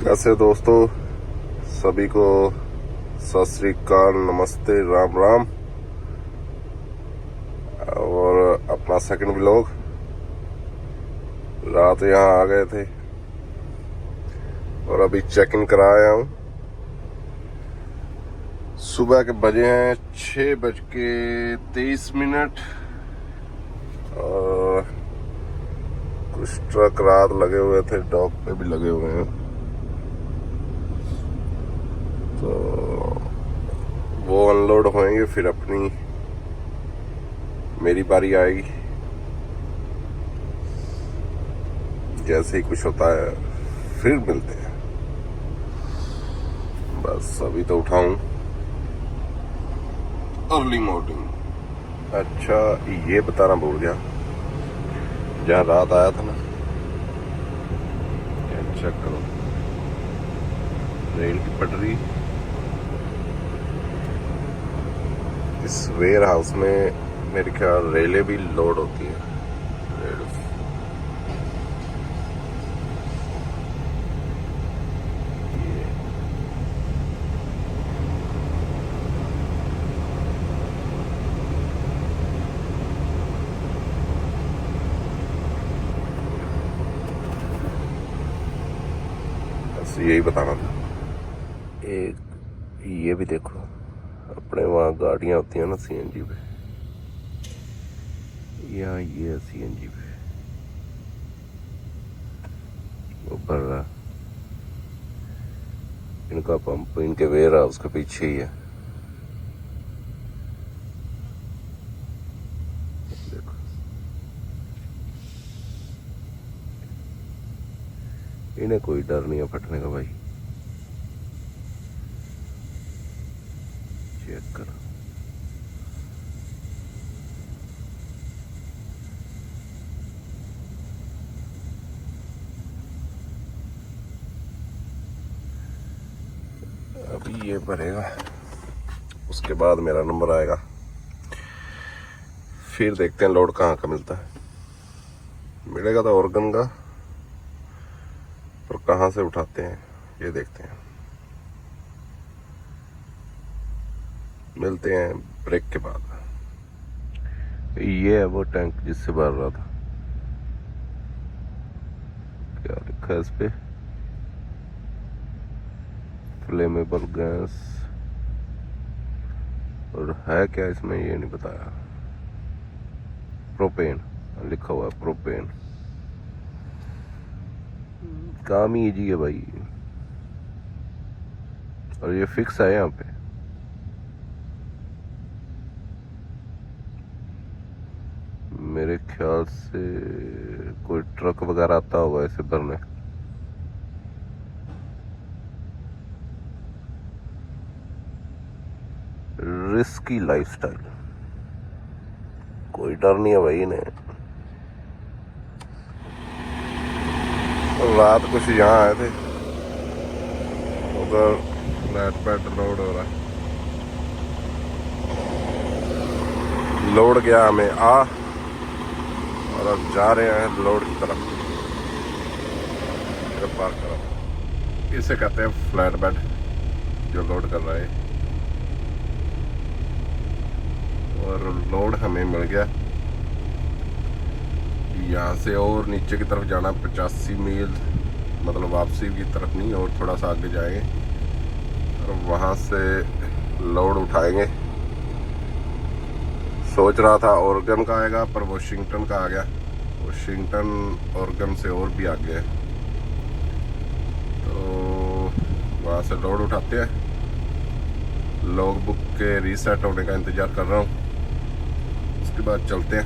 कैसे दोस्तों, सभी को सत श्री अकाल, नमस्ते, राम राम। और अपना सेकंड व्लॉग। रात यहाँ आ गए थे और अभी चेक इन कराया हूँ। सुबह के बजे हैं 6:23 और कुछ ट्रक रात लगे हुए थे, डॉक पे भी लगे हुए हैं, तो वो अनलोड होंगे, फिर अपनी मेरी बारी आएगी। जैसे ही कुछ होता है फिर मिलते हैं। बस अभी तो उठाऊं अर्ली मॉर्निंग। अच्छा, ये बताना भूल गया, जहाँ रात आया था ना, चेक करो रेल की पटरी। इस वेयर हाउस में मेरे ख्याल रेलें भी लोड होती है। बस यही बताना था। एक ये भी देखो, अपने वहाँ गाड़ियाँ होती हैं ना सीएनजी पे, यहाँ ये सीएनजी पे वो भर रहा। इनका पंप इनके वेयर हाउस के पीछे ही है। देखो, इन्हें कोई डर नहीं है फटने का भाई। चेक करो, अभी ये भरेगा, उसके बाद मेरा नंबर आएगा, फिर देखते हैं लोड कहाँ का मिलता है। मिलेगा तो ऑर्गन का, पर कहाँ से उठाते हैं ये देखते हैं। मिलते हैं ब्रेक के बाद। ये है वो टैंक जिससे भर रहा था। क्या लिखा है इस पे? फ्लेमेबल गैस, और है क्या इसमें ये नहीं बताया। प्रोपेन लिखा हुआ है, प्रोपेन। काम ही इजी है भाई, और ये फिक्स है यहाँ पे। मेरे ख्याल से कोई ट्रक वगैरह आता होगा इसे भरने। रिस्की लाइफस्टाइल, कोई डर नहीं है भाई इन्हें। रात कुछ यहाँ आए थे, उधर फ्लैट पैड लोड हो रहा है। लोड गया हमें आ, और अब जा रहे हैं लोड की तरफ। पार्क करो, इसे कहते हैं फ्लैट बेड जो लोड कर रहा है। और लोड हमें मिल गया। यहाँ से और नीचे की तरफ जाना 85 मील, मतलब वापसी की तरफ नहीं, और थोड़ा सा आगे जाएंगे और वहाँ से लोड उठाएंगे। सोच रहा था ऑर्गन का आएगा, पर वॉशिंगटन का आ गया। वॉशिंगटन ऑर्गन से और भी आगे है, तो वहाँ से लोड उठाते हैं। लॉग बुक के रीसेट होने का इंतज़ार कर रहा हूँ, उसके बाद चलते हैं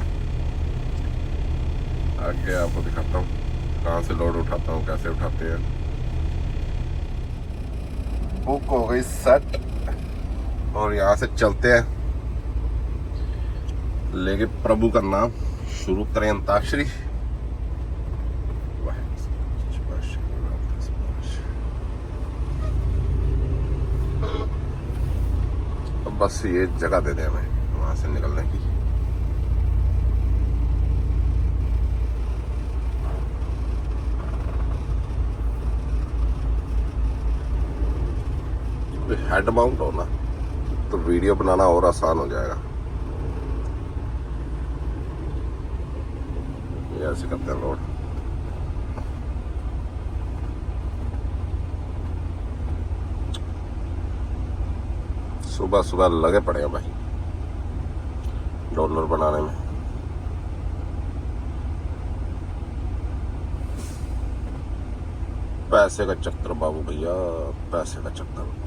आगे। आपको दिखाता हूँ कहाँ से लोड उठाता हूँ, कैसे उठाते हैं। बुक हो गई सेट, और यहाँ से चलते हैं, लेके प्रभु का नाम शुरू करें अंताक्षरी। अब बस ये जगह दे दें हमें वहां से निकलने की। हेड माउंट हो ना तो वीडियो बनाना और आसान हो जाएगा। ये ऐसे करते हैं लोड। सुबह सुबह लगे पड़े हैं भाई डॉलर बनाने में। पैसे का चक्कर बाबू भैया, पैसे का चक्कर।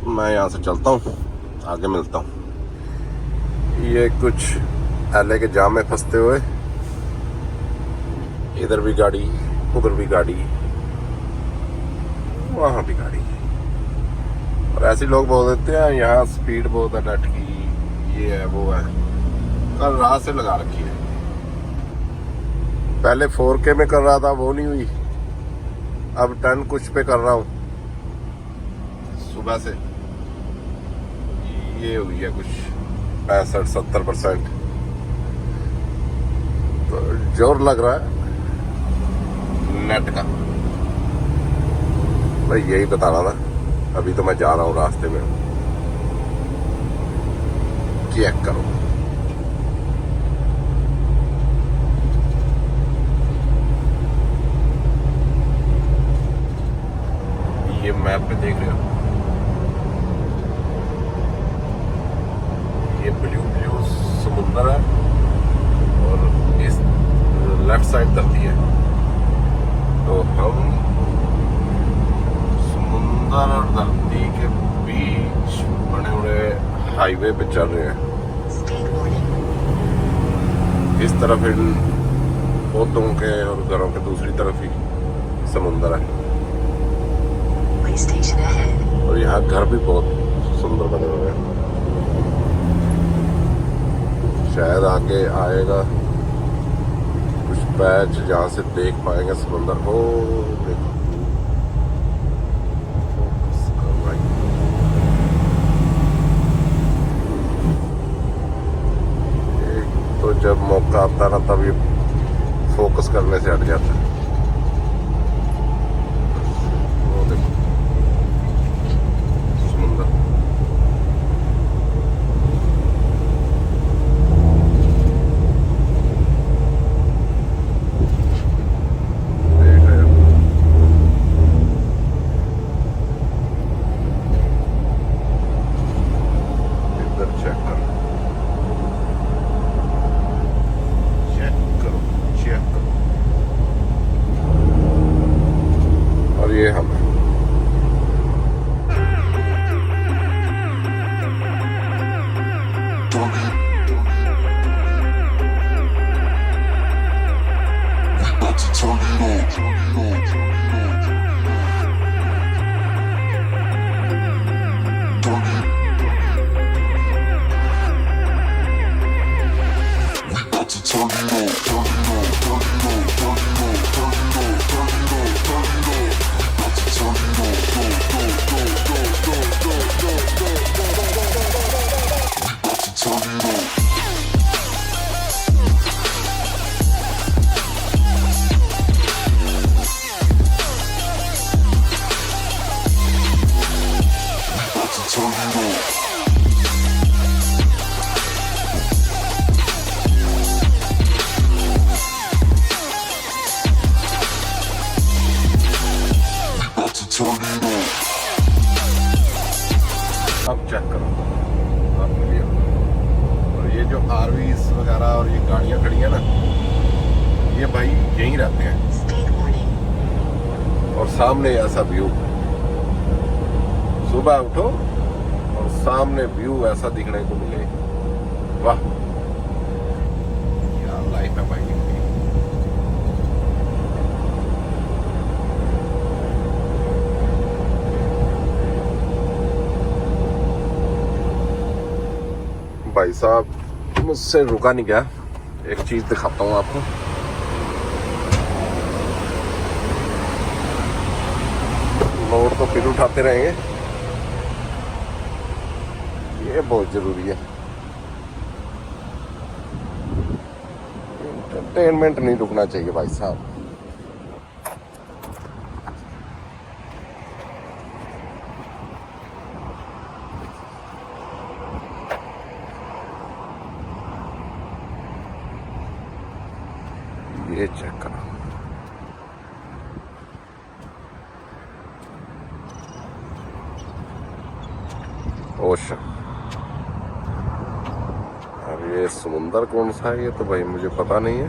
मैं यहाँ से चलता हूँ, आगे मिलता हूँ। ये कुछ एलए के जाम में फंसते हुए, इधर भी गाड़ी, उधर भी गाड़ी, वहाँ भी गाड़ी। और ऐसे लोग बोल देते हैं यहाँ स्पीड बहुत है नेट की, ये है वो है। कल रात से लगा रखी है। पहले 4K में कर रहा था, वो नहीं हुई। अब 10 कुछ पे कर रहा हूँ सुबह से। ये हुई है कुछ 65-70%। तो जोर लग रहा है नेट का। भाई यही बताना था। अभी तो मैं जा रहा हूँ रास्ते में, चेक करो। ये मैप पे देख रहे हो, ये ब्लू ब्लू समुंदर है और इस लेफ्ट साइड धरती है। तो हम समुंदर और धरती के बीच बने हुए हाईवे पे चल रहे हैं। इस तरफ इन पौधों के और घरों के दूसरी तरफ ही समुंदर है। और यहाँ घर भी बहुत सुंदर बने हुए हैं। शायद आगे आएगा कुछ पैच जहाँ से देख पाएंगे समुंदर को। देखो एक तो जब मौका आता ना तब ये फोकस करने से हट जाता है। वो देखो समुंदर। ये हम अब चेक करो आप मिलिए। और ये जो आरवीज वगैरह और ये गाड़ियां खड़ी हैं ना, ये भाई यहीं रहते हैं। और सामने ऐसा व्यू, सुबह उठो और सामने व्यू ऐसा दिखने को मिले, वाह क्या लाइफ है भाई। भाई साहब मुझसे रुका नहीं गया। एक चीज दिखाता हूँ आपको। लोड तो फिर उठाते रहेंगे। ये बहुत जरूरी है। एंटरटेनमेंट नहीं रुकना चाहिए भाई साहब। ये चेक करो, ओशन। अब ये समुंदर कौन सा है ये तो भाई मुझे पता नहीं है,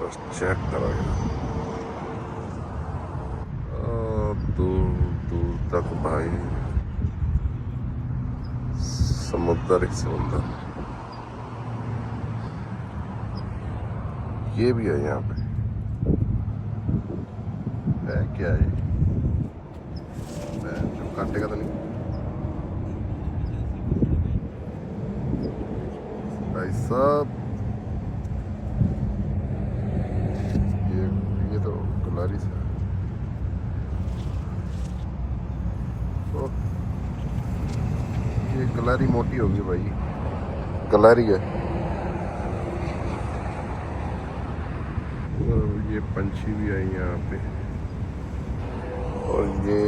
बस चेक करो यार, दूर दूर तक भाई समुंदर ही समुंदर। ये भी है यहाँ पे, है क्या है जो काटेगा तो नहीं भाई साहब। ये तो गलारी से ये गलारी मोटी होगी भाई, गलारी है। और ये पंछी भी आई यहाँ पे, और ये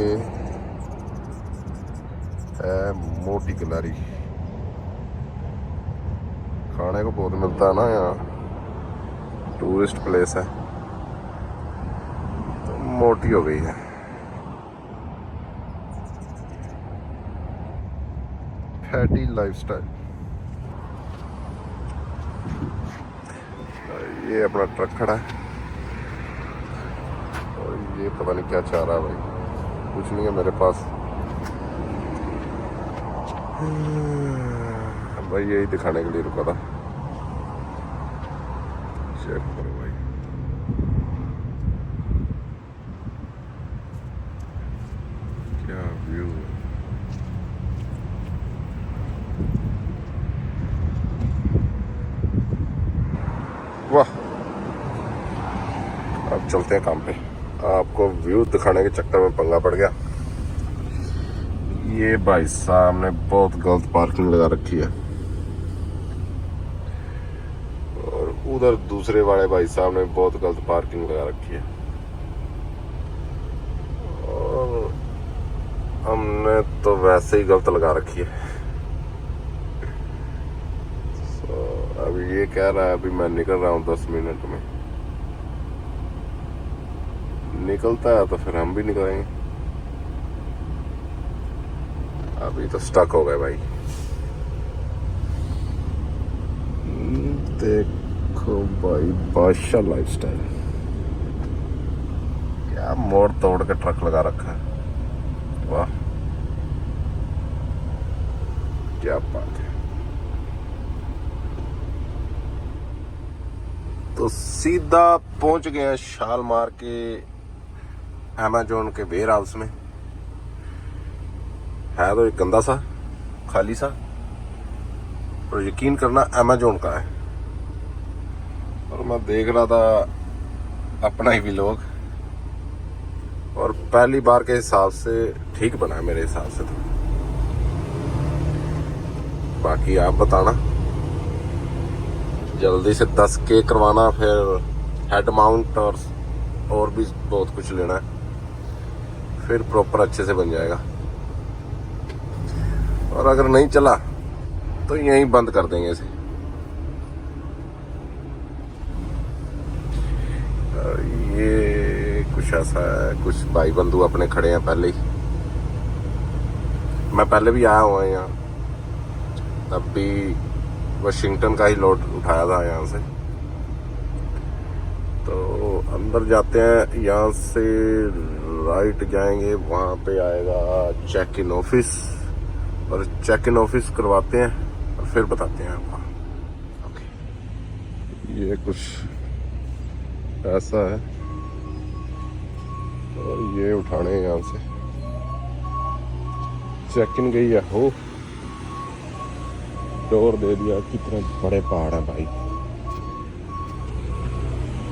है मोटी गलारी। खाने को बहुत मिलता है ना यहाँ, टूरिस्ट प्लेस है तो मोटी हो गई है। Fatty lifestyle. ये अपना ट्रक खड़ा है और ये पता नहीं क्या चाह रहा है भाई, कुछ नहीं है मेरे पास भाई, यही दिखाने के लिए रुका था। चेक करो भाई, क्या व्यू है। वाह, अब चलते हैं काम पे। आपको व्यू दिखाने के चक्कर में पंगा पड़ गया। ये भाई साहब ने बहुत गलत पार्किंग लगा रखी है, और उधर दूसरे वाले भाई साहब ने बहुत गलत पार्किंग लगा रखी है, और हमने तो वैसे ही गलत लगा रखी है। अभी ये कह रहा है अभी मैं निकल रहा हूँ 10 मिनट में, निकलता है तो फिर हम भी निकलेंगे। अभी तो स्टक हो गए भाई। देखो भाई, बादशाह लाइफस्टाइल, क्या मोड़ तोड़ के ट्रक लगा रखा है। वाह, क्या बात है। तो सीधा पहुंच गए शालमार के अमेज़न के वेयर हाउस में। है तो एक गंदा सा, खाली सा, और यकीन करना अमेज़न का है। और मैं देख रहा था अपना ही व्लॉग, और पहली बार के हिसाब से ठीक बना है मेरे हिसाब से तो। बाकी आप बताना, जल्दी से 10 केक करवाना, फिर हेड माउंट और भी बहुत कुछ लेना है, फिर प्रॉपर अच्छे से बन जाएगा। और अगर नहीं चला तो यहीं बंद कर देंगे इसे। ये कुछ ऐसा है, कुछ भाई बंधु अपने खड़े हैं पहले ही। मैं पहले भी आया हुआ यहाँ, तब भी वाशिंगटन का ही लोड उठाया था यहाँ से। तो अंदर जाते हैं, यहाँ से राइट जाएंगे, वहाँ पे आएगा चेक इन ऑफिस, और चेक इन ऑफिस करवाते हैं और फिर बताते हैं आपको। ओके, ये कुछ ऐसा है, और ये उठाने हैं यहाँ से। चेक इन गई है हो, डोर दे दिया। कितने बड़े पहाड़ है भाई,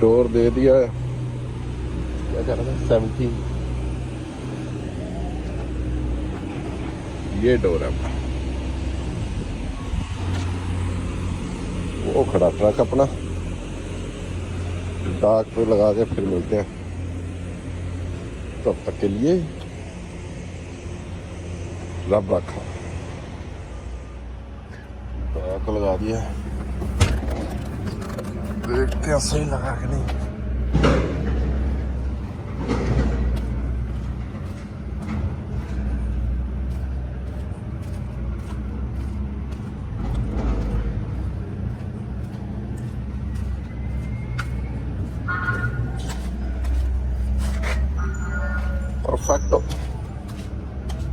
डोर दे दिया। क्या कह रहा था, 17। ये डोर है, वो खड़ा ट्रक अपना, डाक पे लगा के फिर मिलते हैं। तब तक के लिए रब रखा। डाक लगा दिया, देखते हैं सही लगा कि नहीं। परफेक्टो,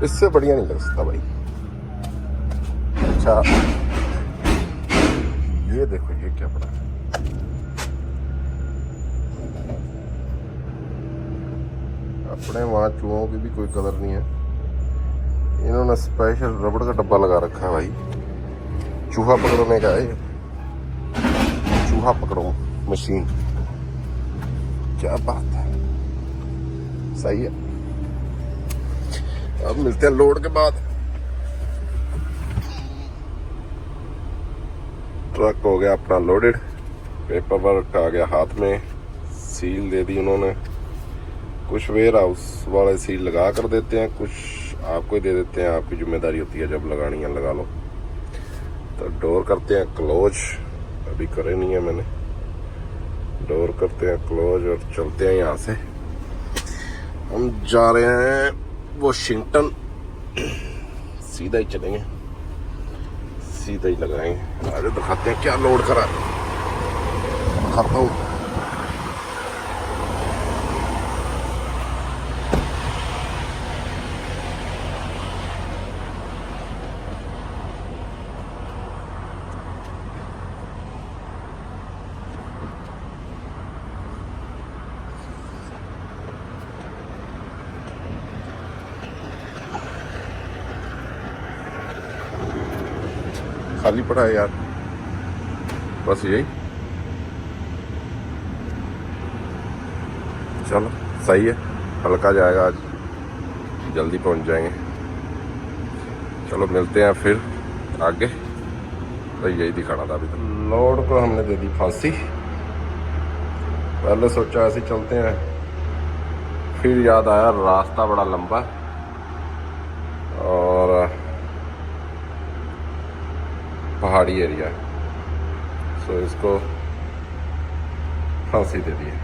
इससे बढ़िया नहीं लग सकता भाई। अच्छा ये देखो, ये क्या पड़ा है। अपने वहाँ चूहों की भी कोई कदर नहीं है, इन्होंने स्पेशल रबड़ का डब्बा लगा रखा है भाई। चूहा पकड़ने का है, चूहा पकड़ो मशीन। क्या बात है, सही है। अब मिलते हैं लोड के बाद। ट्रक हो गया अपना लोडेड, पेपर वर्क आ गया हाथ में, सील दे दी उन्होंने। कुछ वेयर हाउस वाले सील लगा कर देते हैं, कुछ आपको ही दे देते हैं, आपकी जिम्मेदारी होती है, जब लगानी है लगा लो। तो डोर करते हैं क्लोज, अभी करे नहीं है मैंने। डोर करते हैं क्लोज और चलते हैं यहाँ से। हम जा रहे हैं वॉशिंगटन, सीधा ही चलेंगे, सीधा ही लगाएंगे। आज दिखाते हैं क्या लोड करा, दिखाता हूँ। खाली पड़ा है यार, बस यही। चलो सही है, हल्का जाएगा आज, जल्दी पहुंच जाएंगे। चलो मिलते हैं फिर आगे। तो यही दिखाना था अभी तक। लोड को हमने दे दी फांसी। पहले सोचा ऐसे चलते हैं, फिर याद आया रास्ता बड़ा लंबा और पहाड़ी एरिया है, सो इसको फांसी दे दी है।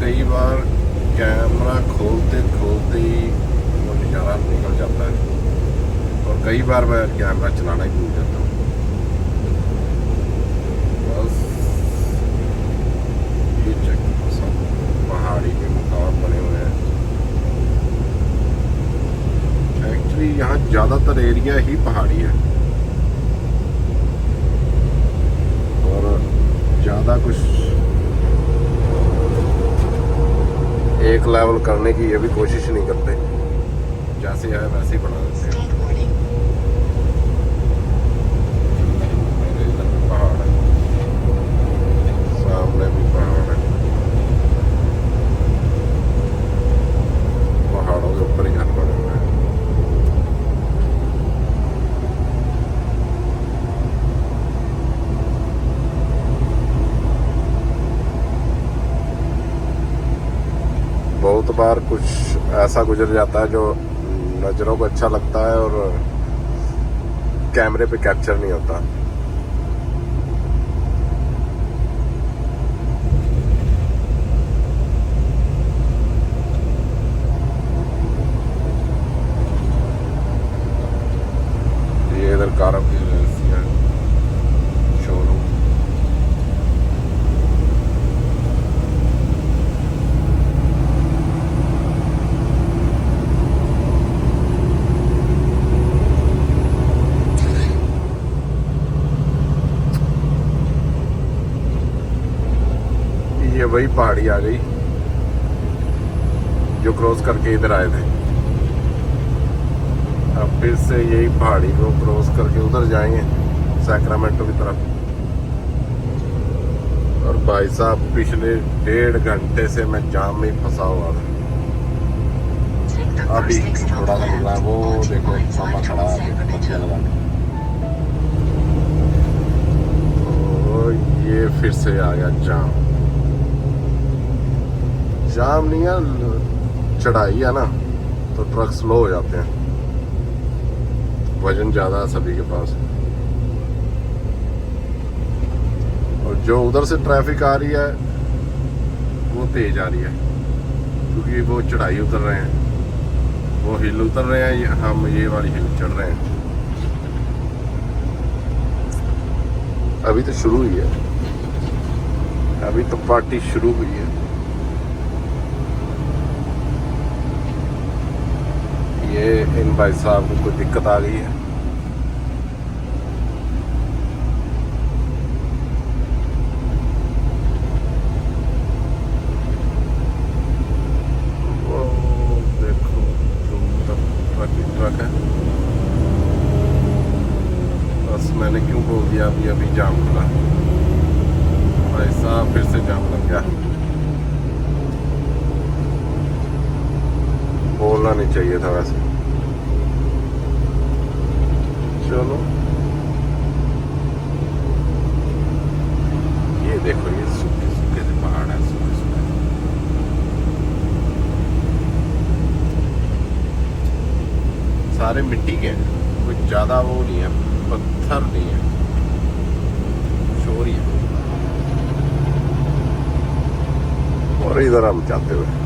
कई बार कैमरा खोलते खोलते ही वो नज़ारा निकल जाता है और कई बार मैं कैमरा चलाना ही भूल जाता हूँ। बस ये चेक, सब पहाड़ी के मकान बने हुए हैं। एक्चुअली यहाँ ज़्यादातर एरिया ही पहाड़ी है, ज़्यादा कुछ एक लेवल करने की ये भी कोशिश नहीं करते, जैसे है वैसे ही बना देते हैं। इधर भी पहाड़ है, सामने भी पहाड़ है, पहाड़ों के ऊपर ही घर बने हुए हैं। बहुत बार कुछ ऐसा गुजर जाता है जो नज़रों को अच्छा लगता है और कैमरे पे कैप्चर नहीं होता। ये इधर कारों की शोरूम, ये वही पहाड़ी आ गई जो क्रॉस करके इधर आए थे। अब फिर से यही पहाड़ी को क्रॉस करके उधर जाएंगे सैक्रामेंटो की तरफ। और भाई साहब पिछले 1.5 घंटे से मैं जाम में फंसा हुआ था, अभी थोड़ा सा निकला। वो देखो मामा खड़ा है बच्चे लगा के। तो ये फिर से आ गया जाम। जाम नहीं है, चढ़ाई है ना, तो ट्रक स्लो हो जाते हैं, वजन ज़्यादा है सभी के पास। और जो उधर से ट्रैफिक आ रही है वो तेज आ रही है, क्योंकि वो चढ़ाई उतर रहे हैं, वो हिल उतर रहे हैं, हम ये वाली हिल चढ़ रहे हैं। अभी तो शुरू हुई है, अभी तो पार्टी शुरू हुई है। ये इन भाई साहब को कोई दिक्कत आ गई है। वो देखो ट्रक है। बस मैंने क्यों बोल दिया अभी अभी जाम खुला, भाई साहब फिर से जाम लग गया। बोलना नहीं चाहिए था वैसे। चलो ये देखो, ये सूखे सूखे से पहाड़ है, सूखे सूखे सारे मिट्टी के हैं, कोई ज्यादा वो नहीं है, पत्थर नहीं है, शोर ही है। और इधर हम जाते हुए,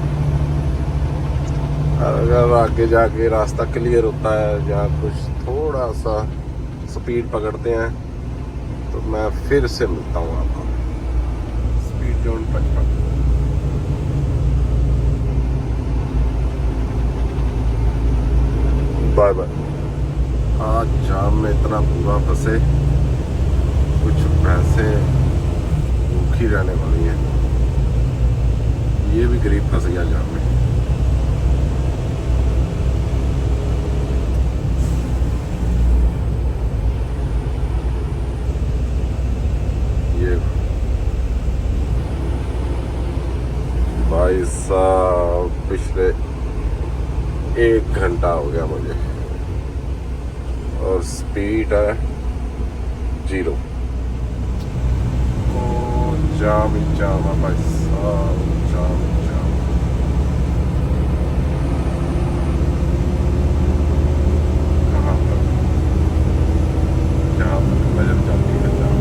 अगर आगे जाके रास्ता क्लियर होता है, जहाँ कुछ थोड़ा सा स्पीड पकड़ते हैं, तो मैं फिर से मिलता हूँ आपको। Speed zone 55। Bye bye. आज जाम में इतना बुरा फंसे, कुछ पैसे भूखी रहने वाली है। ये भी गरीब फंस गया जाम में। भाई साहब पिछले 1 घंटा हो गया मुझे, और स्पीड है 0। ओ जाम ही जाम है भाई साहब, जाम ही जाम। कहाँ तक, जहाँ तक नजर जाती है जाम।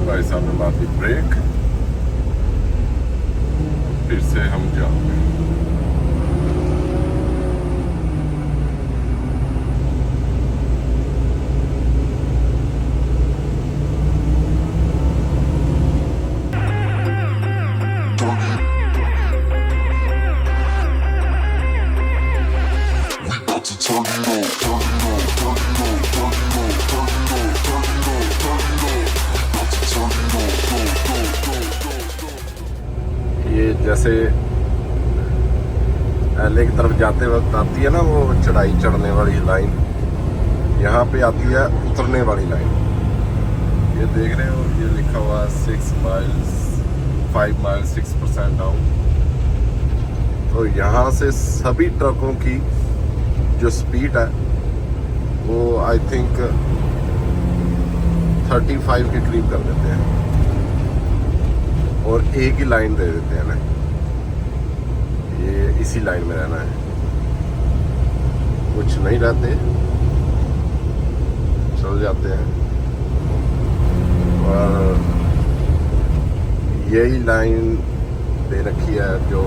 भाई साहब ने मार दी ब्रेक, फिर से हम जाएंगे। ये जैसे एलए की तरफ जाते वक्त आती है ना वो चढ़ाई चढ़ने वाली लाइन, यहाँ पे आती है उतरने वाली लाइन। ये देख रहे हो, ये लिखा हुआ है 6 माइल्स 5 माइल्स 6% डाउन। तो यहाँ से सभी ट्रकों की जो स्पीड है वो आई थिंक 35 के करीब कर देते हैं और एक ही लाइन दे देते हैं ना, ये इसी लाइन में रहना है, कुछ नहीं रहते, चल जाते हैं। और यही लाइन दे रखी है जो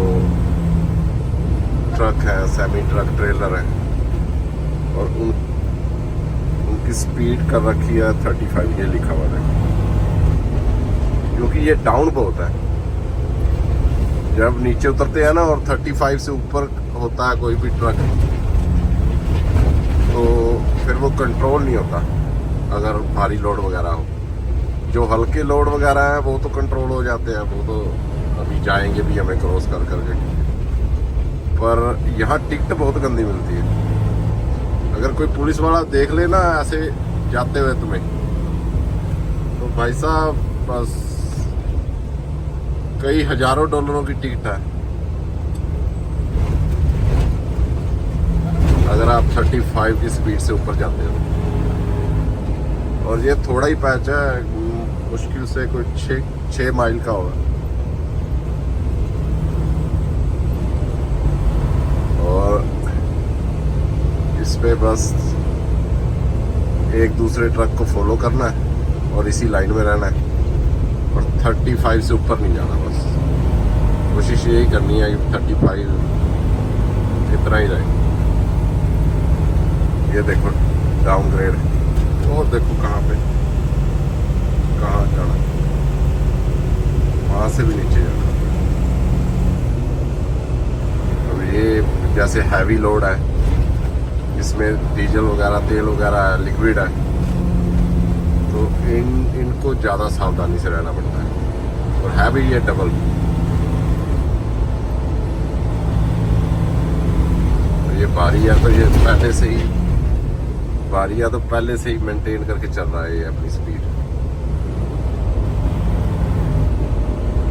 ट्रक है, सेमी ट्रक ट्रेलर है, और उनकी स्पीड कर रखी है 35, ये लिखा हुआ है। क्योंकि ये डाउन बहुत है, जब नीचे उतरते हैं ना और 35 से ऊपर होता है कोई भी ट्रक तो फिर वो कंट्रोल नहीं होता अगर भारी लोड वगैरह हो। जो हल्के लोड वगैरह हैं वो तो कंट्रोल हो जाते हैं, वो तो अभी जाएंगे भी हमें क्रॉस कर करके। पर यहाँ टिकट बहुत गंदी मिलती है। अगर कोई पुलिस वाला देख ले ना ऐसे जाते हुए तुम्हें, तो भाई साहब बस कई हजारों डॉलरों की टिकट है अगर आप 35 की स्पीड से ऊपर जाते हो। और ये थोड़ा ही पैच है, मुश्किल से कोई 6 माइल का होगा। और इस पे बस एक दूसरे ट्रक को फॉलो करना है और इसी लाइन में रहना है और 35 से ऊपर नहीं जाना। बस कोशिश यही करनी है कि 35 इतना ही रहे। ये देखो डाउनग्रेड, और देखो कहाँ जाना, वहाँ से भी नीचे जाना। अब ये जैसे हैवी लोड है, इसमें डीजल वगैरह तेल वगैरह है, लिक्विड है, तो इनको ज़्यादा सावधानी से रहना पड़ता है। और है भी ये डबल। तो ये बारी है तो ये पहले से ही मेंटेन करके चल रहा है ये अपनी स्पीड।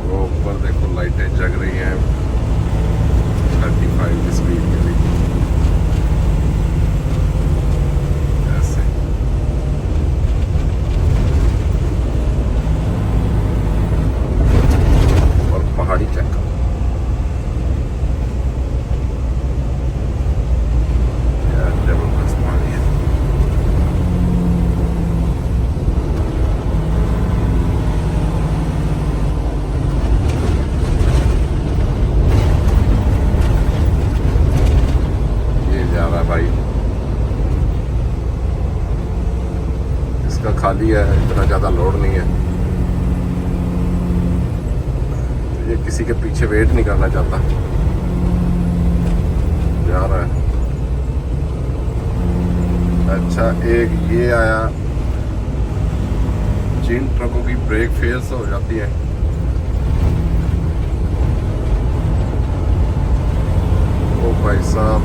वो ऊपर देखो लाइटें जग रही हैं 35 की स्पीड के लिए। ऐसे और पहाड़ी चेक करो, जबरदस्त पहाड़ी है। भाई इसका खाली है, इतना ज़्यादा लोड नहीं है, ये किसी के पीछे वेट नहीं करना चाहता, जा रहा है। अच्छा एक ये आया, जिन ट्रकों की ब्रेक फेल से हो जाती है ओ भाई साहब,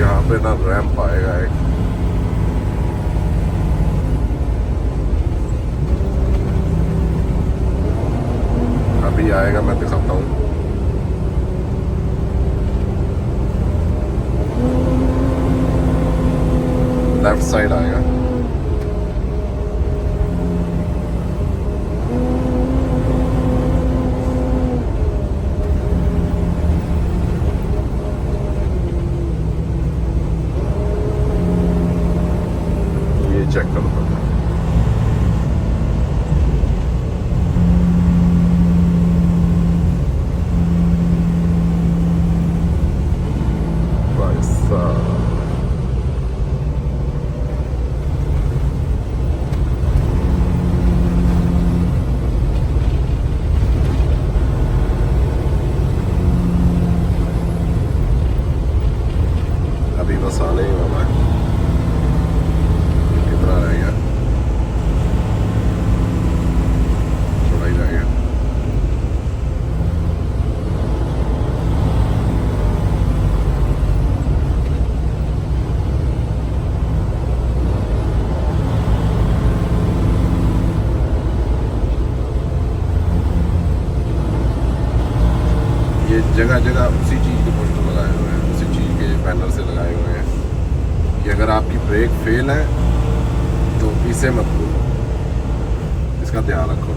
यहाँ पे ना रैंप आएगा एक, अभी आएगा, मैं दिखाता हूँ। लेफ्ट साइड आएगा। चेक करो भाई साहब, अभी बस आने ही वाला है। जगह जगह उसी चीज़ के पोस्टर लगाए हुए हैं, उसी चीज़ के बैनर से लगाए हुए हैं कि अगर आपकी ब्रेक फेल है तो इसे मत भूलो, इसका ध्यान रखो।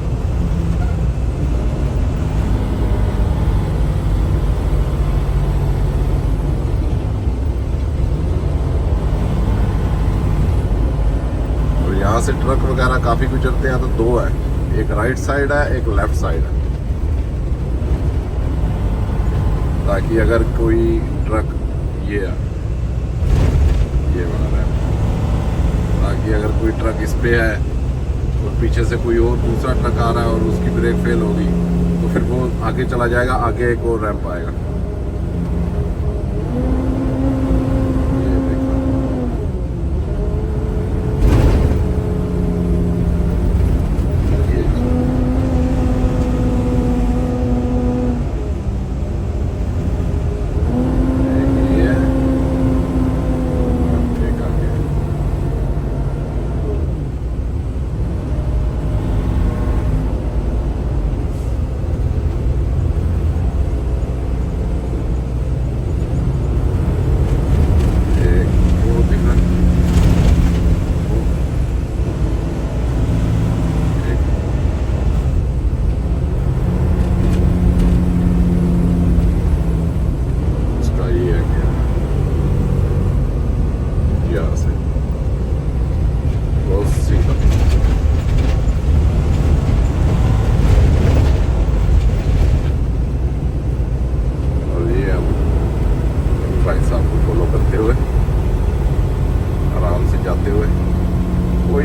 और यहाँ से ट्रक वगैरह काफ़ी गुजरते हैं, तो दो है, एक राइट साइड है एक लेफ्ट साइड है, ताकि अगर कोई ट्रक ये वाला है, ताकि अगर कोई ट्रक इस पे है और पीछे से कोई और दूसरा ट्रक आ रहा है और उसकी ब्रेक फेल होगी तो फिर वो आगे चला जाएगा, आगे एक और रैंप आएगा।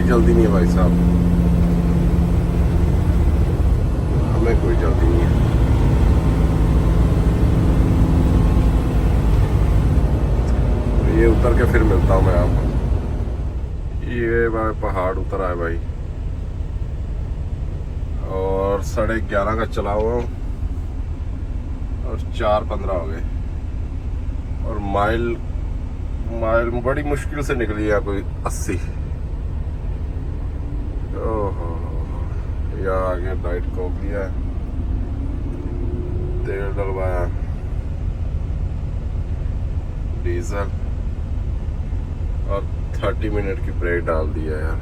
जल्दी नहीं है भाई साहब, हमें कोई जल्दी नहीं है। तो ये उतर के फिर मिलता हूँ मैं आपको। ये भाई पहाड़ उतर आए भाई, और 11:30 का चला हुआ हूँ और 4:15 हो गए, और माइल बड़ी मुश्किल से निकली है, कोई 80। ओहो, यहाँ आगे डाइट कोक लिया है, तेल डलवाया, डीजल, और 30 मिनट की ब्रेक डाल दिया यार।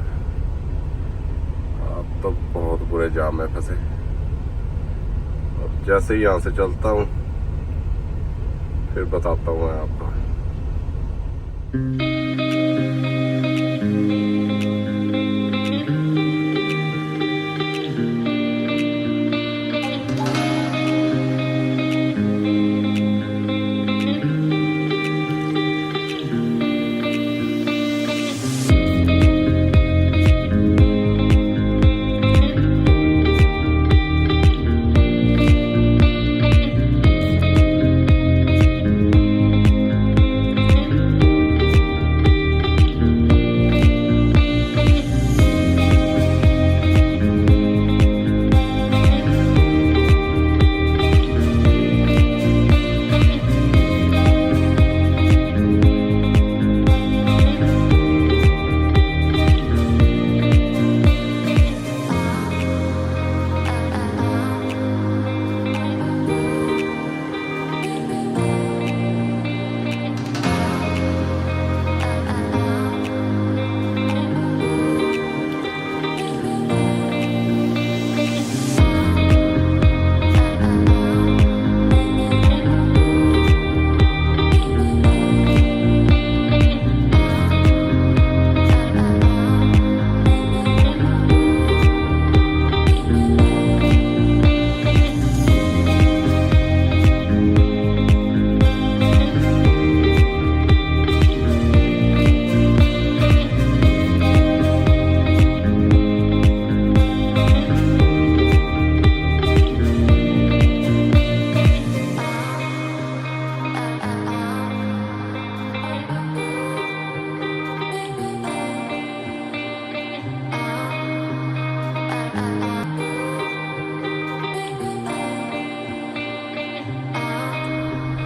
अब तो बहुत बुरे जाम में फंसे। और जैसे ही यहाँ से चलता हूँ फिर बताता हूँ मैं आपको।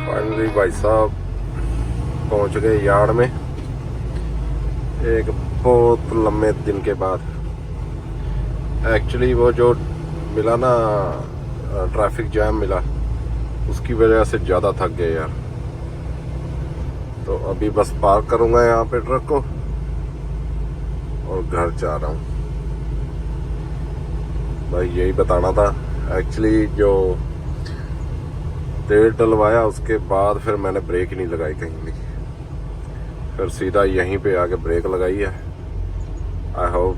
फाइनली भाई साहब पहुंच गए यार्ड में, एक बहुत लंबे दिन के बाद। एक्चुअली वो जो मिला ना ट्रैफिक जैम मिला, उसकी वजह से ज़्यादा थक गए यार। तो अभी बस पार्क करूँगा यहाँ पे ट्रक को और घर जा रहा हूँ। भाई यही बताना था एक्चुअली। जो तेल डलवाया उसके बाद फिर मैंने ब्रेक ही नहीं लगाई कहीं भी, फिर सीधा यहीं पे आके ब्रेक लगाई है। आई होप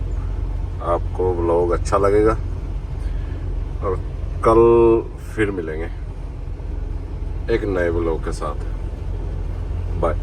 आपको व्लॉग अच्छा लगेगा और कल फिर मिलेंगे एक नए व्लॉग के साथ। बाय।